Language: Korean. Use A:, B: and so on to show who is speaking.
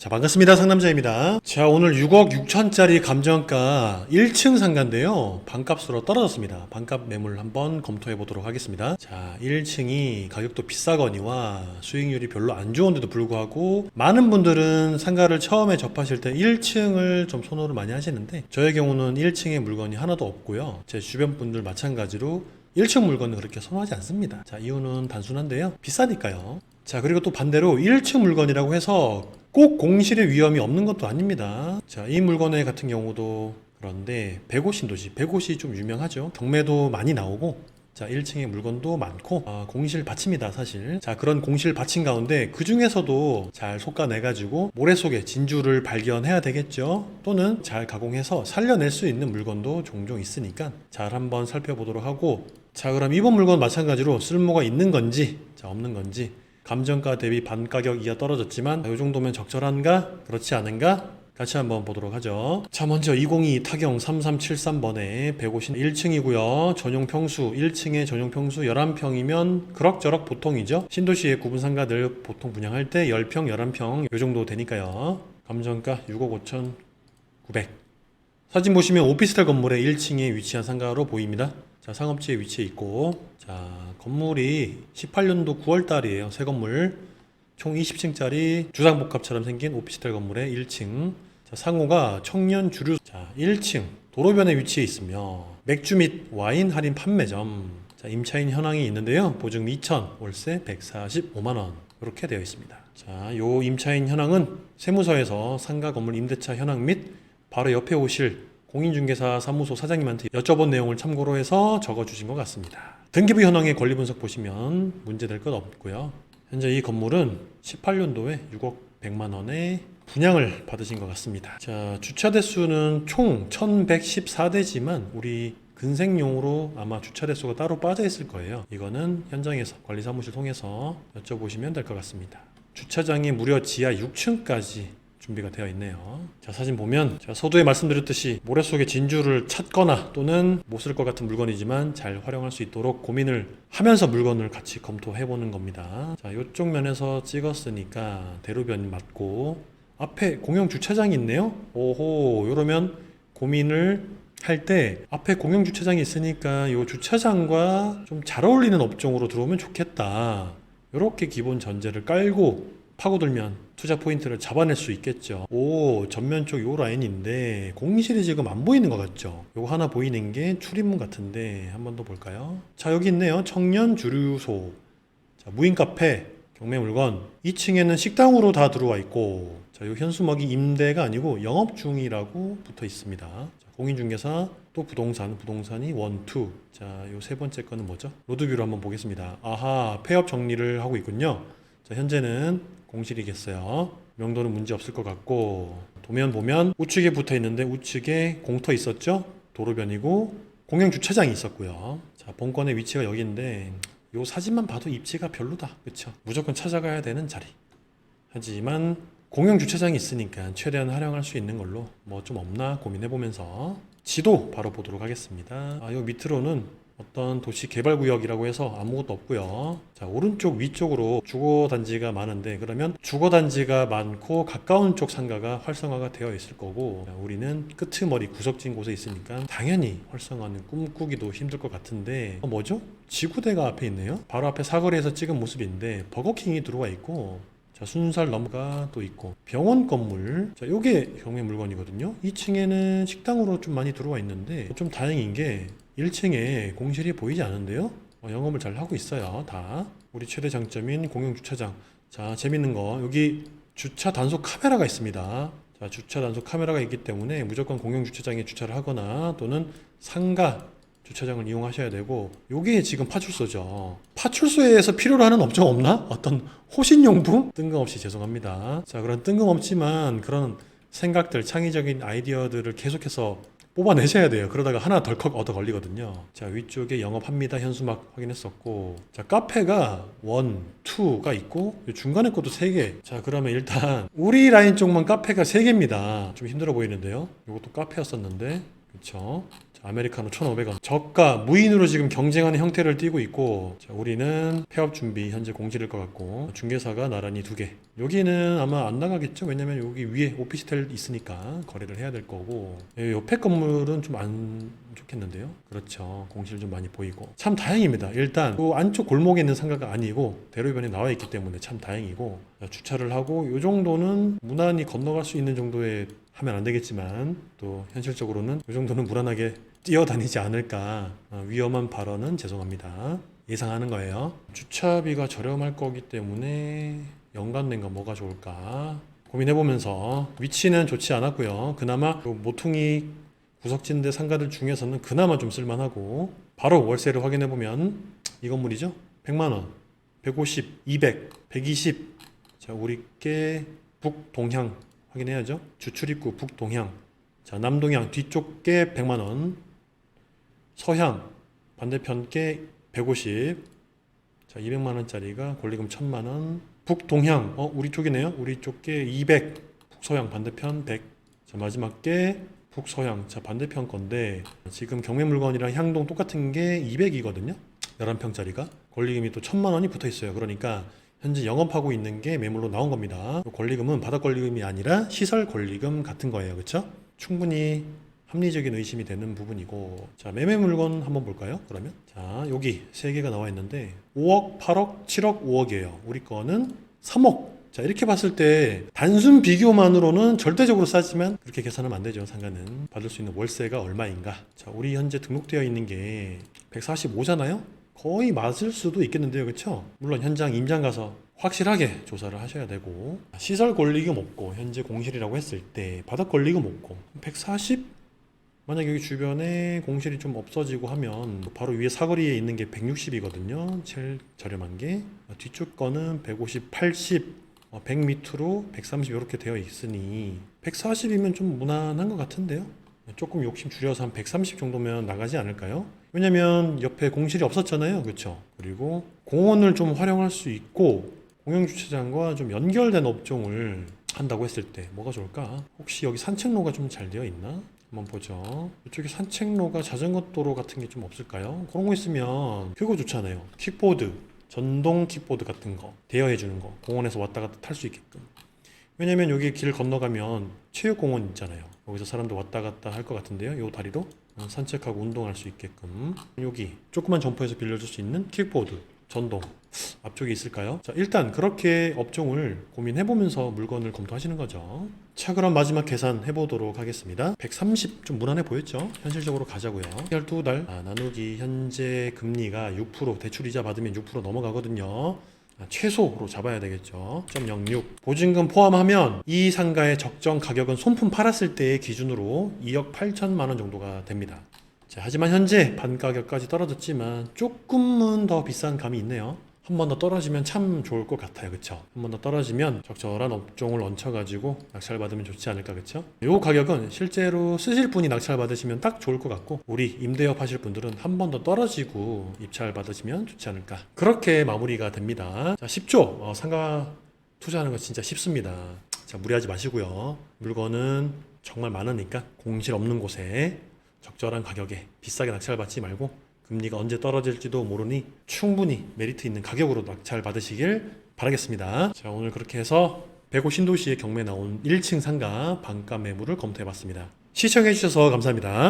A: 자, 반갑습니다. 상남자입니다. 자, 오늘 6억 6천짜리 감정가 1층 상가인데요. 반값으로 떨어졌습니다. 반값 매물 한번 검토해 보도록 하겠습니다. 자, 1층이 가격도 비싸거니와 수익률이 별로 안 좋은데도 불구하고 많은 분들은 상가를 처음에 접하실 때 1층을 좀 선호를 많이 하시는데 저의 경우는 1층에 물건이 하나도 없고요. 제 주변 분들 마찬가지로 1층 물건은 그렇게 선호하지 않습니다. 자, 이유는 단순한데요. 비싸니까요. 자, 그리고 또 반대로 1층 물건이라고 해서 꼭 공실의 위험이 없는 것도 아닙니다. 자, 이 물건의 같은 경우도 그런데 105 신도시, 105시 좀 유명하죠. 경매도 많이 나오고, 자, 1층에 물건도 많고, 공실 받칩니다, 사실. 자, 그런 공실 받친 가운데 그 중에서도 잘 솎아내가지고 모래 속에 진주를 발견해야 되겠죠. 또는 잘 가공해서 살려낼 수 있는 물건도 종종 있으니까 잘 한번 살펴보도록 하고, 자, 그럼 이번 물건 마찬가지로 쓸모가 있는 건지, 자, 없는 건지, 감정가 대비 반가격 이하 떨어졌지만 이 정도면 적절한가? 그렇지 않은가? 같이 한번 보도록 하죠. 자, 먼저 202 타경 3373번에 150 1층이고요. 전용 평수 1층에 전용 평수 11평이면 그럭저럭 보통이죠. 신도시의 구분 상가들 보통 분양할 때 10평, 11평 이 정도 되니까요. 감정가 6억 5천 9백. 사진 보시면 오피스텔 건물의 1층에 위치한 상가로 보입니다. 자, 상업지에 위치해 있고, 자, 건물이 18년도 9월달이에요. 새 건물. 총 20층짜리 주상복합처럼 생긴 오피스텔 건물의 1층. 자, 상호가 청년 주류. 자, 1층 도로변에 위치해 있으며 맥주 및 와인 할인 판매점. 자, 임차인 현황이 있는데요. 보증 2천, 월세 145만 원. 이렇게 되어 있습니다. 자, 요 임차인 현황은 세무서에서 상가 건물 임대차 현황 및 바로 옆에 오실 공인중개사 사무소 사장님한테 여쭤본 내용을 참고로 해서 적어주신 것 같습니다. 등기부 현황의 권리 분석 보시면 문제될 것 없고요. 현재 이 건물은 18년도에 6억 100만 원에 분양을 받으신 것 같습니다. 자, 주차 대수는 총 1114대지만 우리 근생용으로 아마 주차 대수가 따로 빠져 있을 거예요. 이거는 현장에서 관리사무실 통해서 여쭤보시면 될 것 같습니다. 주차장이 무려 지하 6층까지 준비가 되어 있네요. 자, 사진 보면 제가 서두에 말씀드렸듯이 모래 속에 진주를 찾거나 또는 못 쓸 것 같은 물건이지만 잘 활용할 수 있도록 고민을 하면서 물건을 같이 검토해 보는 겁니다. 자, 이쪽 면에서 찍었으니까 대로변 맞고 앞에 공용 주차장이 있네요. 오호, 이러면 고민을 할 때 앞에 공용 주차장이 있으니까 이 주차장과 좀 잘 어울리는 업종으로 들어오면 좋겠다. 이렇게 기본 전제를 깔고 파고들면 투자 포인트를 잡아낼 수 있겠죠. 오, 전면 쪽 요 라인인데 공실이 지금 안 보이는 것 같죠. 요거 하나 보이는 게 출입문 같은데 한 번 더 볼까요? 자, 여기 있네요. 청년 주류소. 자, 무인 카페, 경매 물건. 2층에는 식당으로 다 들어와 있고, 자, 요 현수막이 임대가 아니고 영업 중이라고 붙어 있습니다. 자, 공인중개사 또 부동산이 1, 2. 자, 요 세 번째 거는 뭐죠? 로드뷰로 한번 보겠습니다. 아하, 폐업 정리를 하고 있군요. 자, 현재는 공실이겠어요. 명도는 문제 없을 것 같고, 도면 보면 우측에 붙어 있는데 우측에 공터 있었죠? 도로변이고 공영 주차장이 있었고요. 자, 본건의 위치가 여기인데 요 사진만 봐도 입지가 별로다. 그쵸? 무조건 찾아가야 되는 자리. 하지만 공영 주차장이 있으니까 최대한 활용할 수 있는 걸로 뭐 좀 없나 고민해보면서 지도 바로 보도록 하겠습니다. 요 밑으로는 어떤 도시 개발 구역이라고 해서 아무것도 없고요. 자, 오른쪽 위쪽으로 주거단지가 많은데 그러면 주거단지가 많고 가까운 쪽 상가가 활성화가 되어 있을 거고, 자, 우리는 끄트머리 구석진 곳에 있으니까 당연히 활성화는 꿈꾸기도 힘들 것 같은데 뭐죠? 지구대가 앞에 있네요. 바로 앞에 사거리에서 찍은 모습인데 버거킹이 들어와 있고, 자, 순살 넘가 또 있고 병원 건물. 자, 요게 경매 물건이거든요. 2층에는 식당으로 좀 많이 들어와 있는데 좀 다행인 게 1층에 공실이 보이지 않은데요. 영업을 잘 하고 있어요. 다. 우리 최대 장점인 공용 주차장. 자, 재밌는 거 여기 주차 단속 카메라가 있습니다. 자, 주차 단속 카메라가 있기 때문에 무조건 공용 주차장에 주차를 하거나 또는 상가 주차장을 이용하셔야 되고, 요게 지금 파출소죠. 파출소에서 필요로 하는 업종 없나? 어떤 호신용품? 뜬금없이 죄송합니다. 자, 그런 뜬금없지만 그런 생각들, 창의적인 아이디어들을 계속해서 뽑아내셔야 돼요. 그러다가 하나 덜컥 얻어 걸리거든요. 자, 위쪽에 영업합니다 현수막 확인했었고, 자, 카페가 1, 2가 있고 중간에 것도 3개. 자, 그러면 일단 우리 라인 쪽만 카페가 3개입니다. 좀 힘들어 보이는데요. 이것도 카페였었는데, 그쵸? 자, 아메리카노 1,500원. 저가 무인으로 지금 경쟁하는 형태를 띠고 있고, 자, 우리는 폐업 준비 현재 공실일 것 같고, 중개사가 나란히 2개. 여기는 아마 안 나가겠죠. 왜냐면 여기 위에 오피스텔 있으니까 거래를 해야 될 거고, 옆에 건물은 좀 안 좋겠는데요. 그렇죠. 공실 좀 많이 보이고. 참 다행입니다. 일단 그 안쪽 골목에 있는 상가가 아니고 대로변에 나와 있기 때문에 참 다행이고, 주차를 하고 이 정도는 무난히 건너갈 수 있는 정도의 하면 안 되겠지만 또 현실적으로는 이 정도는 무난하게 뛰어다니지 않을까. 위험한 발언은 죄송합니다. 예상하는 거예요. 주차비가 저렴할 거기 때문에 연관된 거 뭐가 좋을까 고민해보면서, 위치는 좋지 않았고요. 그나마 모퉁이 구석진대 상가들 중에서는 그나마 좀 쓸만하고, 바로 월세를 확인해보면 이 건물이죠. 100만원, 150, 200, 120. 자, 우리께 북동향 확인해야죠. 주출입구 북동향. 자, 남동향 뒤쪽 게 100만원, 서향 반대편 게 150. 자, 200만원짜리가 권리금 1000만원. 북동향 우리 쪽이네요. 우리 쪽 게 200. 북서향 반대편 100. 자, 마지막 게 북서향. 자, 반대편 건데 지금 경매 물건이랑 향동 똑같은 게 200이거든요 11평짜리가 권리금이 또 1000만원이 붙어 있어요. 그러니까 현재 영업하고 있는 게 매물로 나온 겁니다. 권리금은 바닥 권리금이 아니라 시설 권리금 같은 거예요. 그렇죠? 충분히 합리적인 의심이 되는 부분이고, 자, 매매 물건 한번 볼까요? 그러면 자, 여기 3개가 나와 있는데 5억, 8억, 7억, 5억이에요. 우리 거는 3억. 자, 이렇게 봤을 때 단순 비교만으로는 절대적으로 싸지만 그렇게 계산하면 안 되죠. 상가는 받을 수 있는 월세가 얼마인가. 자, 우리 현재 등록되어 있는 게 145잖아요. 거의 맞을 수도 있겠는데요. 그렇죠? 물론 현장 임장 가서 확실하게 조사를 하셔야 되고, 시설 권리금 없고 현재 공실이라고 했을 때 바닥 권리금 없고 140? 만약 여기 주변에 공실이 좀 없어지고 하면 바로 위에 사거리에 있는 게 160이거든요. 제일 저렴한 게. 뒤쪽 거는 150, 80, 100 밑으로 130 이렇게 되어 있으니 140이면 좀 무난한 것 같은데요. 조금 욕심 줄여서 한 130 정도면 나가지 않을까요? 왜냐면 옆에 공실이 없었잖아요. 그렇죠? 그리고 공원을 좀 활용할 수 있고 공영주차장과 좀 연결된 업종을 한다고 했을 때 뭐가 좋을까? 혹시 여기 산책로가 좀 잘 되어 있나? 한번 보죠. 이쪽에 산책로가 자전거 도로 같은 게 좀 없을까요? 그런 거 있으면 그거 좋잖아요. 킥보드, 전동 킥보드 같은 거 대여해 주는 거, 공원에서 왔다 갔다 탈 수 있게끔. 왜냐면 여기 길 건너가면 체육공원 있잖아요. 여기서 사람들 왔다 갔다 할 것 같은데요. 요 다리로 산책하고 운동할 수 있게끔 여기 조그만 점포에서 빌려줄 수 있는 킥보드, 전동 앞쪽에 있을까요? 자, 일단 그렇게 업종을 고민해보면서 물건을 검토하시는 거죠. 자, 그럼 마지막 계산 해보도록 하겠습니다. 130 좀 무난해 보였죠? 현실적으로 가자고요. 12달 나누기 현재 금리가 6%, 대출이자 받으면 6% 넘어가거든요. 최소로 잡아야 되겠죠. 0.06 보증금 포함하면 이 상가의 적정 가격은 손품 팔았을 때의 기준으로 2억 8천만 원 정도가 됩니다. 자, 하지만 현재 반가격까지 떨어졌지만 조금은 더 비싼 감이 있네요. 한 번 더 떨어지면 참 좋을 것 같아요. 그쵸? 한 번 더 떨어지면 적절한 업종을 얹혀가지고 낙찰 받으면 좋지 않을까. 그쵸? 요 가격은 실제로 쓰실 분이 낙찰 받으시면 딱 좋을 것 같고, 우리 임대업 하실 분들은 한 번 더 떨어지고 입찰 받으시면 좋지 않을까. 그렇게 마무리가 됩니다. 자, 쉽죠? 상가 투자하는 거 진짜 쉽습니다. 자, 무리하지 마시고요. 물건은 정말 많으니까 공실 없는 곳에 적절한 가격에 비싸게 낙찰 받지 말고, 금리가 언제 떨어질지도 모르니 충분히 메리트 있는 가격으로 낙찰 받으시길 바라겠습니다. 자, 오늘 그렇게 해서 백오 신도시의 경매에 나온 1층 상가 반가 매물을 검토해봤습니다. 시청해주셔서 감사합니다.